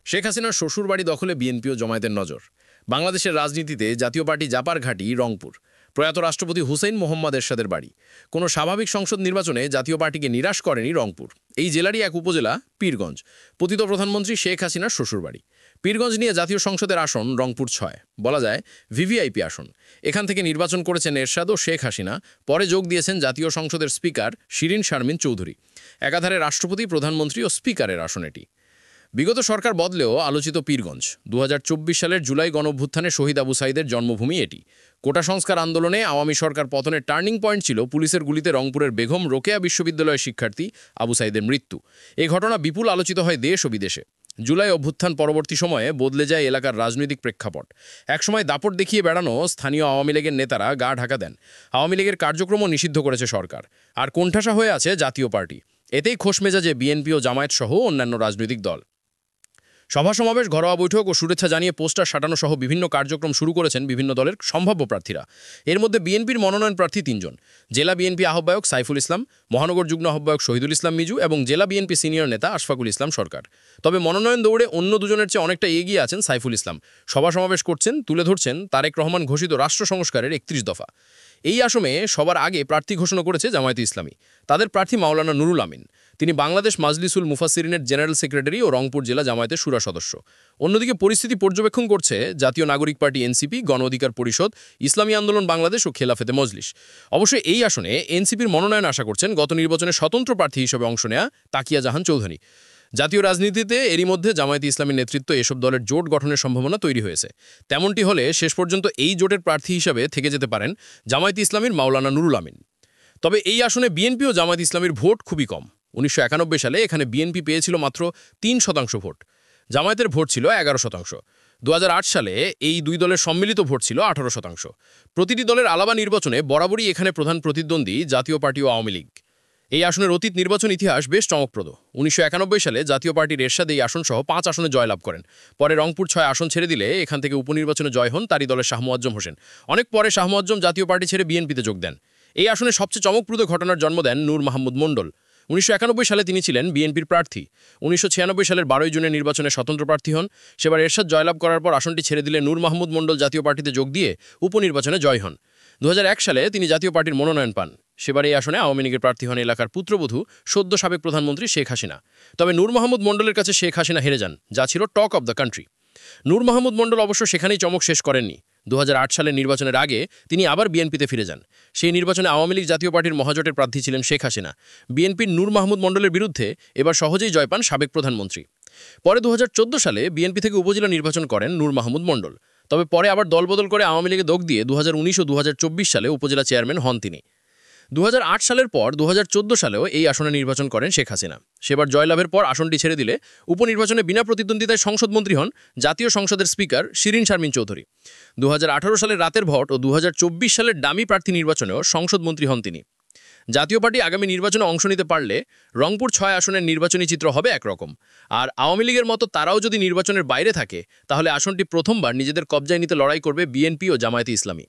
শেখ হাসিনার শ্বশুরবাড়ি দখলে বিএনপি ও জামায়াতের নজর। বাংলাদেশের রাজনীতিতে জাতীয় পার্টি জাপার ঘাঁটি রংপুর। প্রয়াত রাষ্ট্রপতি হুসেইন মোহাম্মদ এরশাদের বাড়ি। কোনো স্বাভাবিক সংসদ নির্বাচনে জাতীয় পার্টিকে নিরাশ করেনি রংপুর। এই জেলারই এক উপজেলা পীরগঞ্জ, পতিত প্রধানমন্ত্রী শেখ হাসিনার শ্বশুরবাড়ি। পীরগঞ্জ নিয়ে জাতীয় সংসদের আসন রংপুর ৬, বলা যায় ভিভিআইপি আসন। এখান থেকে নির্বাচন করেছেন এরশাদ ও শেখ হাসিনা, পরে যোগ দিয়েছেন জাতীয় সংসদের স্পিকার শিরিন শারমিন চৌধুরী। একাধারে রাষ্ট্রপতি, প্রধানমন্ত্রী ও স্পিকারের আসন এটি। বিগত সরকার বদলেও আলোচিত পীরগঞ্জ ২০২৪ সালের জুলাই গণঅভ্যুত্থানে শহীদ আবু সাঈদের জন্মভূমি এটি। কোটা সংস্কার আন্দোলনে আওয়ামী সরকার পতনের টার্নিং পয়েন্ট ছিল পুলিশের গুলিতে রংপুরের বেগম রোকেয়া বিশ্ববিদ্যালয়ের শিক্ষার্থী আবু সাঈদের মৃত্যু। এই ঘটনা বিপুল আলোচিত হয় দেশ ও বিদেশে। জুলাই অভ্যুত্থান পরবর্তী সময়ে বদলে যায় এলাকার রাজনৈতিক প্রেক্ষাপট। একসময় দাপট দেখিয়ে বেড়ানো স্থানীয় আওয়ামী লীগের নেতারা গা ঢাকা দেন। আওয়ামী লীগের কার্যক্রমও নিষিদ্ধ করেছে সরকার। আর কোণঠাসা হয়ে আছে জাতীয় পার্টি। এতেই খোশ মেজাজে বিএনপি ও জামায়াত সহ অন্যান্য রাজনৈতিক দল। সভা সমাবেশ, ঘরোয়া বৈঠক ও শুভেচ্ছা জানিয়ে পোস্টার সাটানো সহ বিভিন্ন কার্যক্রম শুরু করেছেন বিভিন্ন দলের সম্ভাব্য প্রার্থীরা। এর মধ্যে বিএনপির মনোনয়ন প্রার্থী ৩ জন। জেলা বিএনপি আহ্বায়ক সাইফুল ইসলাম, মহানগর যুগ্ম আহ্বায়ক শহীদুল ইসলাম মিজু এবং জেলা বিএনপি সিনিয়র নেতা আশফাকুল ইসলাম সরকার। তবে মনোনয়ন দৌড়ে অন্য দুজনের চেয়ে অনেকটা এগিয়ে আছেন সাইফুল ইসলাম। সভা সমাবেশ করছেন, তুলে ধরছেন তারেক রহমান ঘোষিত রাষ্ট্র সংস্কারের ৩১ দফা। এই আসনে সবার আগে প্রার্থী ঘোষণা করেছে জামায়াতে ইসলামী। তাদের প্রার্থী মাওলানা নুরুল আমিন। তিনি বাংলাদেশ মাজলিসুল মুফাসসিরিনের জেনারেল সেক্রেটারি ও রংপুর জেলা জামায়াতের শুরা সদস্য। অন্যদিকে পরিস্থিতি পর্যবেক্ষণ করছে জাতীয় নাগরিক পার্টি এনসিপি, গণ অধিকার পরিষদ, ইসলামী আন্দোলন বাংলাদেশ ও খেলাফেতে মজলিস। অবশ্যই এই আসনে এনসিপির মনোনয়ন আশা করছেন গত নির্বাচনে স্বতন্ত্র প্রার্থী হিসেবে অংশ নেয়া তাকিয়া জাহান চৌধুরী। জাতীয় রাজনীতিতে এরই মধ্যে জামায়াতে ইসলামীর নেতৃত্ব এসব দলের জোট গঠনের সম্ভাবনা তৈরি হয়েছে। তেমনটি হলে শেষ পর্যন্ত এই জোটের প্রার্থী হিসাবে থেকে যেতে পারেন জামায়াতে ইসলামীর মাওলানা নুরুল আমিন। তবে এই আসনে বিএনপি ও জামায়াতে ইসলামীর ভোট খুবই কম। ১৯৯১ সালে এখানে বিএনপি পেয়েছিল মাত্র ৩% ভোট, জামায়াতের ভোট ছিল ১১%। ২০০৮ সালে এই দুই দলের সম্মিলিত ভোট ছিল ১৮%। প্রতিটি দলের আলাদা নির্বাচনে বরাবরই এখানে প্রধান প্রতিদ্বন্দ্বী জাতীয় পার্টি ও আওয়ামী লীগ। এই আসনের অতীত নির্বাচন ইতিহাস বেশ চমকপ্রদ। ১৯৯১ সালে জাতীয় পার্টির এরশাদ এই আসন সহ ৫ আসনে জয়লাভ করেন। পরে রংপুর ৬ আসন ছেড়ে দিলে এখান থেকে উপনির্বাচনে জয় হন তারই দলের শাহ মোয়াজ্জম হোসেন। অনেক পরে শাহ মোয়াজ্জম জাতীয় পার্টি ছেড়ে বিএনপিতে যোগ দেন। এই আসনে সবচেয়ে চমকপ্রদ ঘটনার জন্ম দেন নূর মাহমুদ মণ্ডল। ১৯৯১ সালে তিনি ছিলেন বিএনপির প্রার্থী। ১৯৯৬ সালের ১২ জুনের নির্বাচনে স্বতন্ত্র প্রার্থী হন। সেবার এরশাদ জয়লাভ করার পর আসনটি ছেড়ে দিলে নূর মাহমুদ মণ্ডল জাতীয় পার্টিতে যোগ দিয়ে উপনির্বাচনে জয় হন। ২০০১ সালে তিনি জাতীয় পার্টির মনোনয়ন পান। সেবার এই আসনে আওয়ামী লীগের প্রার্থী হন এলাকার পুত্রবধূ সদ্য সাবেক প্রধানমন্ত্রী শেখ হাসিনা। তবে নূর মাহমুদ মণ্ডলের কাছে শেখ হাসিনা হেরে যান, যা ছিল টক অব দ্য কান্ট্রি। নূর মাহমুদ মণ্ডল অবশ্য সেখানেই চমক শেষ করেননি। ২০০৮ সালের নির্বাচনের আগে তিনি আবার বিএনপিতে ফিরে যান। সেই নির্বাচনে আওয়ামী লীগ জাতীয় পার্টির মহাজোটের প্রার্থী ছিলেন শেখ হাসিনা। বিএনপির নূর মাহমুদ মণ্ডলের বিরুদ্ধে এবার সহজেই জয় পান সাবেক প্রধানমন্ত্রী। পরে ২০১৪ সালে বিএনপি থেকে উপজেলা নির্বাচন করেন নূর মাহমুদ মণ্ডল। তবে পরে আবার দলবদল করে আওয়ামী লীগে যোগ দিয়ে ২০১৯ ও ২০২৪ সালে উপজেলা চেয়ারম্যান হন তিনি। ২০০৮ সালের পর ২০১৪ সালেও এই আসনে নির্বাচন করেন শেখ হাসিনা। সেবার জয়লাভের পর আসনটি ছেড়ে দিলে উপনির্বাচনে বিনা প্রতিদ্বন্দ্বিতায় সংসদমন্ত্রী হন জাতীয় সংসদের স্পিকার শিরিন শারমিন চৌধুরী। ২০১৮ সালের রাতের ভোট ও ২০২৪ সালের ডামি প্রার্থী নির্বাচনেও সংসদমন্ত্রী হন তিনি। জাতীয় পার্টি আগামী নির্বাচনে অংশ নিতে পারলে রংপুর ৬ আসনের নির্বাচনী চিত্র হবে একরকম। আর আওয়ামী লীগের মতো তারাও যদি নির্বাচনের বাইরে থাকে, তাহলে আসনটি প্রথমবার নিজেদের কবজায় নিতে লড়াই করবে বিএনপি ও জামায়াতে ইসলামী।